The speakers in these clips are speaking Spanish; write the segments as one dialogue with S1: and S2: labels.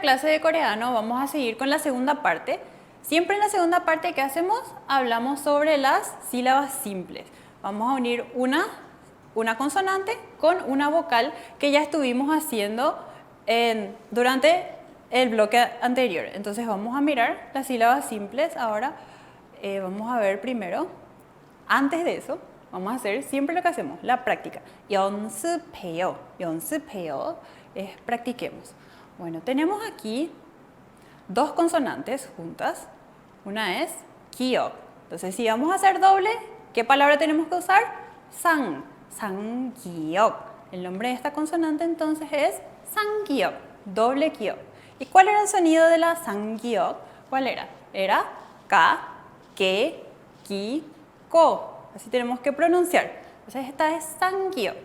S1: clase de coreano vamos a seguir con la segunda parte. Siempre en la segunda parte, ¿qué hacemos? Hablamos sobre las sílabas simples. Vamos a unir una consonante con una vocal que ya estuvimos haciendo durante el bloque anterior. Entonces vamos a mirar las sílabas simples. Ahora vamos a ver primero, antes de eso, vamos a hacer siempre lo que hacemos, la práctica. 연습해요. 연습해요 es practiquemos. Bueno, tenemos aquí dos consonantes juntas. Una es 기억. Entonces, si vamos a hacer doble, ¿qué palabra tenemos que usar? 상. 상기억. El nombre de esta consonante entonces es 상기억. Doble 기억. ¿Y cuál era el sonido de la 상기억? ¿Cuál era? Era ka, que, ki, ko. Así tenemos que pronunciar. Entonces, esta es 상기억.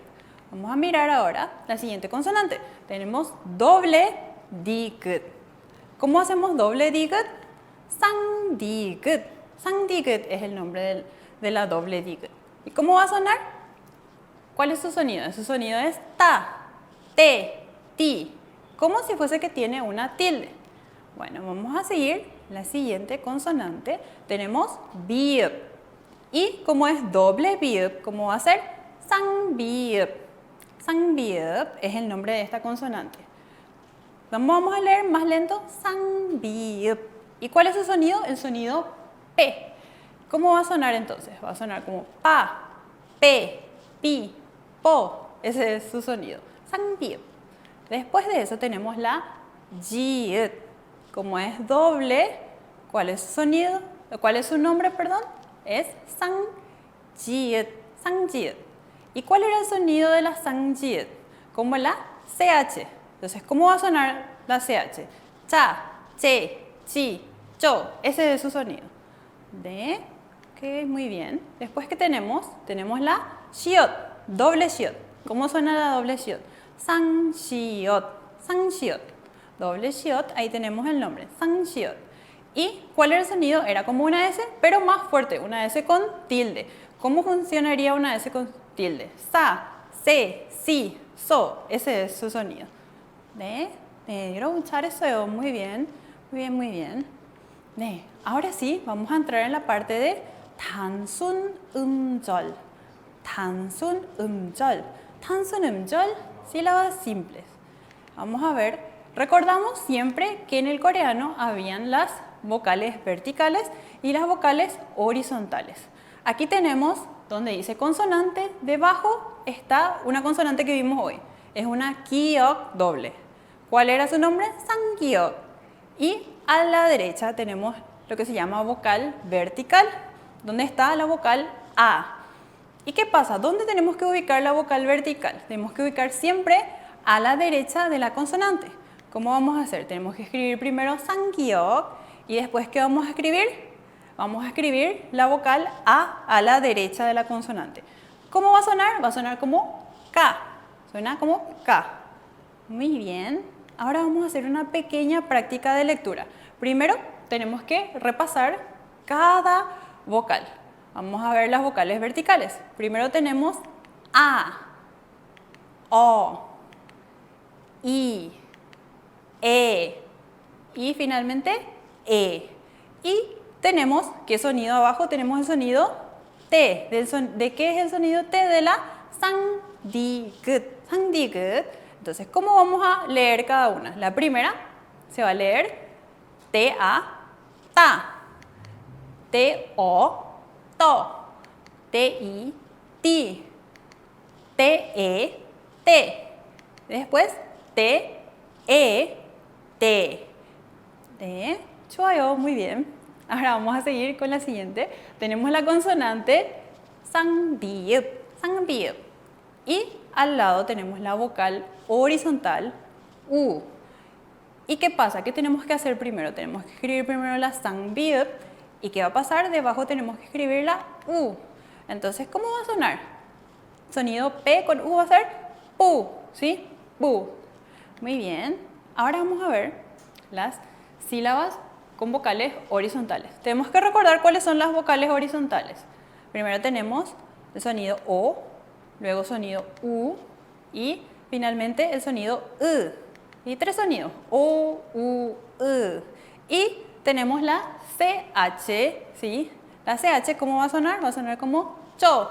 S1: Vamos a mirar ahora la siguiente consonante. Tenemos doble 디귿. ¿Cómo hacemos doble 디귿? 쌍디귿. 쌍디귿 es el nombre de la doble 디귿. ¿Y cómo va a sonar? ¿Cuál es su sonido? Su sonido es ta, te, ti. Como si fuese que tiene una tilde. Bueno, vamos a seguir la siguiente consonante. Tenemos 비읍. Y como es doble 비읍, ¿cómo va a ser? 쌍비읍. 쌍비읍 es el nombre de esta consonante. Vamos a leer más lento. 쌍비읍. ¿Y cuál es su sonido? El sonido P. ¿Cómo va a sonar entonces? Va a sonar como pa, pe, pi, po. Ese es su sonido. 쌍비읍. Después de eso tenemos la 지읒. Como es doble, ¿cuál es su sonido? ¿Cuál es su nombre, perdón? Es 쌍지읒. 쌍지읒. ¿Y cuál era el sonido de la 쌍지읒? Como la CH. Entonces, ¿cómo va a sonar la CH? Cha, che, chi, cho. Ese es su sonido. Ok, muy bien. Después, ¿qué tenemos? Tenemos la 시옷. Doble 시옷. ¿Cómo suena la doble 시옷? 쌍시옷. 쌍시옷. Doble 시옷. Ahí tenemos el nombre. 쌍시옷. ¿Y cuál era el sonido? Era como una S, pero más fuerte. Una S con tilde. ¿Cómo funcionaría una S con tilde? Sa, se, si, so. Ese es su sonido. 잘했어요. Muy bien. Muy bien, muy bien. Ahora sí, vamos a entrar en la parte de 단순 음절. 단순 음절. 단순 음절, sílabas simples. Vamos a ver. Recordamos siempre que en el coreano habían las vocales verticales y las vocales horizontales. Aquí tenemos donde dice consonante, debajo está una consonante que vimos hoy. Es una 기억 doble. ¿Cuál era su nombre? 쌍기역. Y a la derecha tenemos lo que se llama vocal vertical, donde está la vocal A. ¿Y qué pasa? ¿Dónde tenemos que ubicar la vocal vertical? Tenemos que ubicar siempre a la derecha de la consonante. ¿Cómo vamos a hacer? Tenemos que escribir primero 쌍기역 y después ¿qué vamos a escribir? Vamos a escribir la vocal a la derecha de la consonante. ¿Cómo va a sonar? Va a sonar como K. Suena como K. Muy bien. Ahora vamos a hacer una pequeña práctica de lectura. Primero tenemos que repasar cada vocal. Vamos a ver las vocales verticales. Primero tenemos A, O, I, E y finalmente E. Y tenemos, ¿qué sonido abajo? Tenemos el sonido T. ¿De qué es el sonido T? De la 쌍디귿. 쌍디귿. Entonces, ¿cómo vamos a leer cada una? La primera se va a leer T-A, ta. T-O, to. T-I, ti. T-E, te. Después, T-E, te. 좋아요, muy bien. Ahora vamos a seguir con la siguiente. Tenemos la consonante 쌍비읍, 쌍비읍. Y al lado tenemos la vocal horizontal U. ¿Y qué pasa? ¿Qué tenemos que hacer primero? Tenemos que escribir primero la 쌍비읍. ¿Y qué va a pasar? Debajo tenemos que escribir la U. Entonces, ¿cómo va a sonar? Sonido P con U va a ser pu, ¿sí? Pu. Muy bien. Ahora vamos a ver las sílabas con vocales horizontales. Tenemos que recordar cuáles son las vocales horizontales. Primero tenemos el sonido O, luego sonido U y finalmente el sonido U. Y 3 sonidos. O, U, E. Y tenemos la CH, ¿sí? La CH, ¿cómo va a sonar? Va a sonar como cho.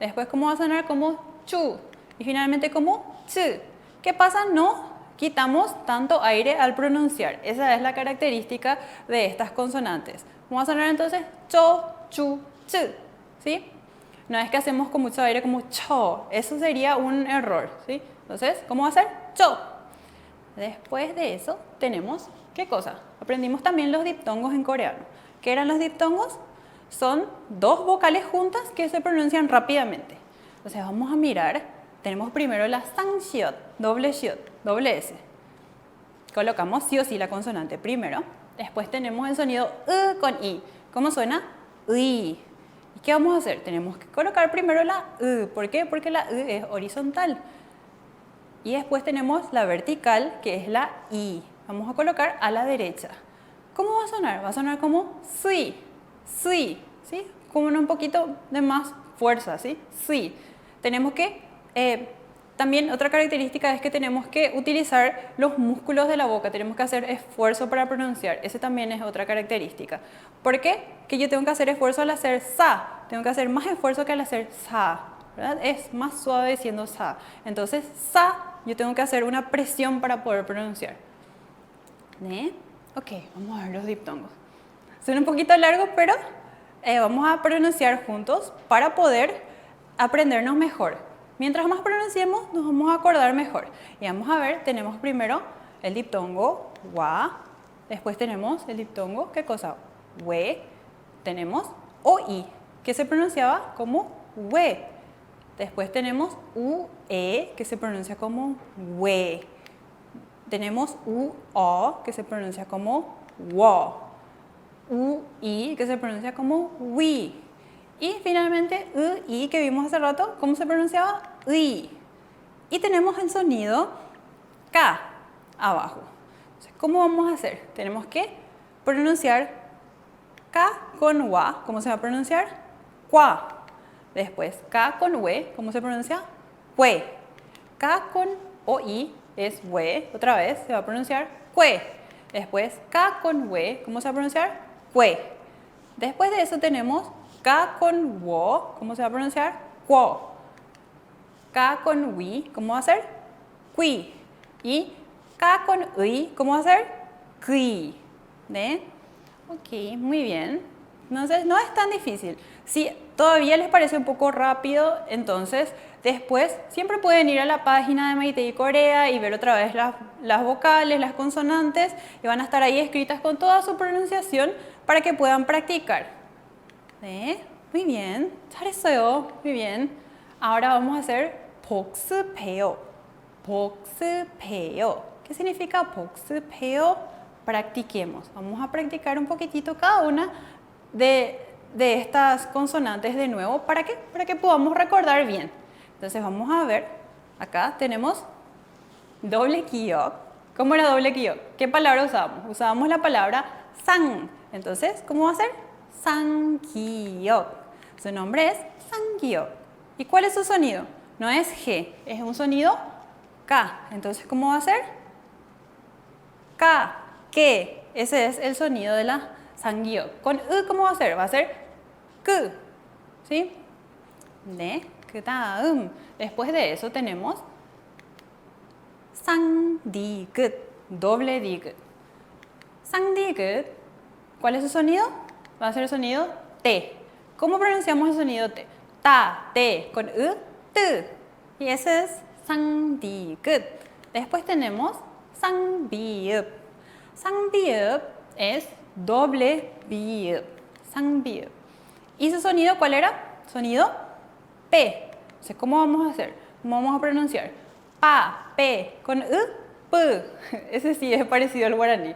S1: Después, ¿cómo va a sonar? Como chu. Y finalmente, como ch. ¿Qué pasa? No quitamos tanto aire al pronunciar. Esa es la característica de estas consonantes. ¿Cómo va a sonar entonces? Cho, chu, ch. ¿Sí? No es que hacemos con mucho aire como cho. Eso sería un error. ¿Sí? Entonces, ¿cómo va a ser? Cho. Después de eso tenemos, ¿qué cosa? Aprendimos también los diptongos en coreano. ¿Qué eran los diptongos? Son dos vocales juntas que se pronuncian rápidamente. Entonces vamos a mirar. Tenemos primero la sangsiot, doble shiot, doble S. Colocamos sí o sí la consonante primero. Después tenemos el sonido con i. ¿Cómo suena? ¿Y qué vamos a hacer? Tenemos que colocar primero la ¿Por qué? Porque la es horizontal. Y después tenemos la vertical, que es la I. Vamos a colocar a la derecha. ¿Cómo va a sonar? Va a sonar como sui, sui, ¿sí? Como un poquito de más fuerza, ¿sí? Sui. Tenemos que, también otra característica es que tenemos que utilizar los músculos de la boca. Tenemos que hacer esfuerzo para pronunciar. Esa también es otra característica. ¿Por qué? Que yo tengo que hacer esfuerzo al hacer sa. Tengo que hacer más esfuerzo que al hacer sa, ¿verdad? Es más suave diciendo sa. Entonces, sa, yo tengo que hacer una presión para poder pronunciar. Ok, vamos a ver los diptongos. Suena un poquito largo, pero vamos a pronunciar juntos para poder aprendernos mejor. Mientras más pronunciemos, nos vamos a acordar mejor. Y vamos a ver, tenemos primero el diptongo wa, después tenemos el diptongo, ¿qué cosa? We, tenemos oi, que se pronunciaba como we. Después tenemos ue, que se pronuncia como we. Tenemos uo, que se pronuncia como wo. Ui, que se pronuncia como wi. Y finalmente i, que vimos hace rato, ¿cómo se pronunciaba? I. Y tenemos el sonido k abajo. Entonces, ¿cómo vamos a hacer? Tenemos que pronunciar k con wa. ¿Cómo se va a pronunciar? Qua. Después, K con we, ¿cómo se pronuncia? Hue. K con OI es we, otra vez se va a pronunciar hue. Después, K con we, ¿cómo se va a pronunciar? Hue. Después de eso tenemos K con wo, ¿cómo se va a pronunciar? Quo. K con wi, ¿cómo va a ser? Qui. Y K con ui, ¿cómo va a ser? Qui. ¿De? Ok, muy bien. Entonces, no es tan difícil. Si todavía les parece un poco rápido, entonces después siempre pueden ir a la página de Maytay Corea y ver otra vez las vocales, las consonantes, y van a estar ahí escritas con toda su pronunciación para que puedan practicar. Muy bien. 잘했어요. Muy bien. Ahora vamos a hacer 복습해요. 복습해요. ¿Qué significa 복습해요? Practiquemos. Vamos a practicar un poquitito cada una de estas consonantes de nuevo. ¿Para qué? Para que podamos recordar bien. Entonces vamos a ver. Acá tenemos doble 기억. ¿Cómo era doble 기억? ¿Qué palabra usábamos? Usábamos la palabra sang. Entonces, ¿cómo va a ser? 상기역. Su nombre es 상기역. ¿Y cuál es su sonido? No es G, es un sonido K. Entonces, ¿cómo va a ser? K, que. Ese es el sonido de la 상기역. Con U, ¿cómo va a ser? Va a ser K. ¿Sí? 그다음. Después de eso tenemos 쌍디귿, doble 디귿. 쌍디귿. ¿Cuál es su sonido? Va a ser el sonido T. ¿Cómo pronunciamos el sonido T? Ta, T, con U, T. Y ese es 쌍디귿. Después tenemos 쌍비읍. 쌍비읍 es doble 비읍. 쌍비읍. ¿Y su sonido cuál era? Sonido P. Entonces, ¿cómo vamos a hacer? ¿Cómo vamos a pronunciar? Pa, P, con U, P. Ese sí es parecido al guaraní.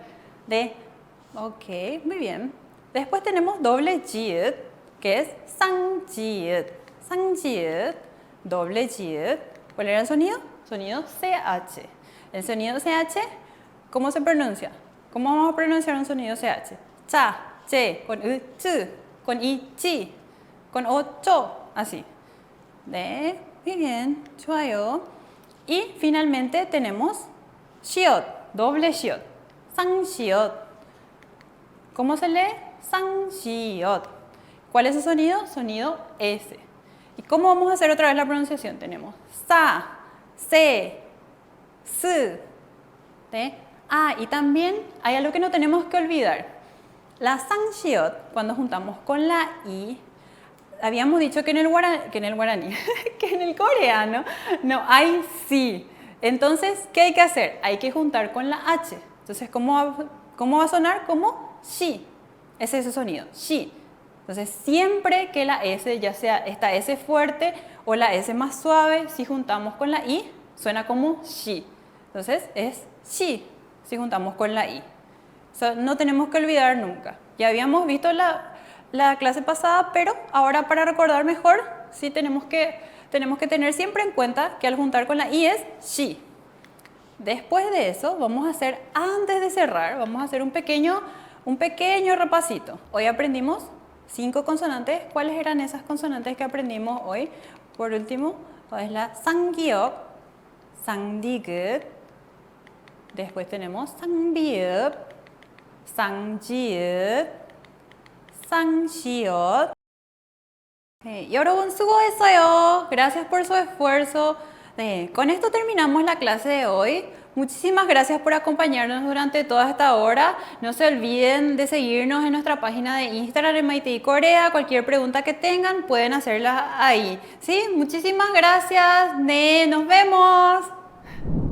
S1: Ok, muy bien. Después tenemos doble jiut, que es 쌍지읒. 쌍지읒, doble jiut. ¿Cuál era el sonido? Sonido CH. El sonido CH, ¿cómo se pronuncia? ¿Cómo vamos a pronunciar un sonido CH? Cha, che, con U, ch, con I, chi, con O, cho, así. Muy bien, 좋아요. Y finalmente tenemos Shiot, doble shiot. Sang-shiot. ¿Cómo se lee? Sang-shiot. ¿Cuál es el sonido? Sonido S. ¿Y cómo vamos a hacer otra vez la pronunciación? Tenemos sa, se, s. ¿Sí? Ah, y también hay algo que no tenemos que olvidar. La sang-shiot, cuando juntamos con la i, habíamos dicho que en el guaraní, que en el coreano no hay si. Entonces, ¿qué hay que hacer? Hay que juntar con la h. Entonces, ¿cómo va a sonar? Como shi. Ese es su sonido, shi. Entonces, siempre que la S, ya sea esta S fuerte o la S más suave, si juntamos con la I, suena como shi. Entonces, es shi si juntamos con la I. No tenemos que olvidar nunca. Ya habíamos visto la clase pasada, pero ahora para recordar mejor, sí tenemos que tener siempre en cuenta que al juntar con la I es shi. Después de eso, vamos a hacer, antes de cerrar, vamos a hacer un pequeño repasito. Hoy aprendimos 5 consonantes. ¿Cuáles eran esas consonantes que aprendimos hoy? Por último, es la sang-giok, sang-digut. Después tenemos sang-biup, sang-jiut, sang-shiot. 여러분 수고했어요. Gracias por su esfuerzo. Con esto terminamos la clase de hoy. Muchísimas gracias por acompañarnos durante toda esta hora. No se olviden de seguirnos en nuestra página de Instagram MITI Corea. Cualquier pregunta que tengan pueden hacerla ahí. ¿Sí? Muchísimas gracias. Nos vemos.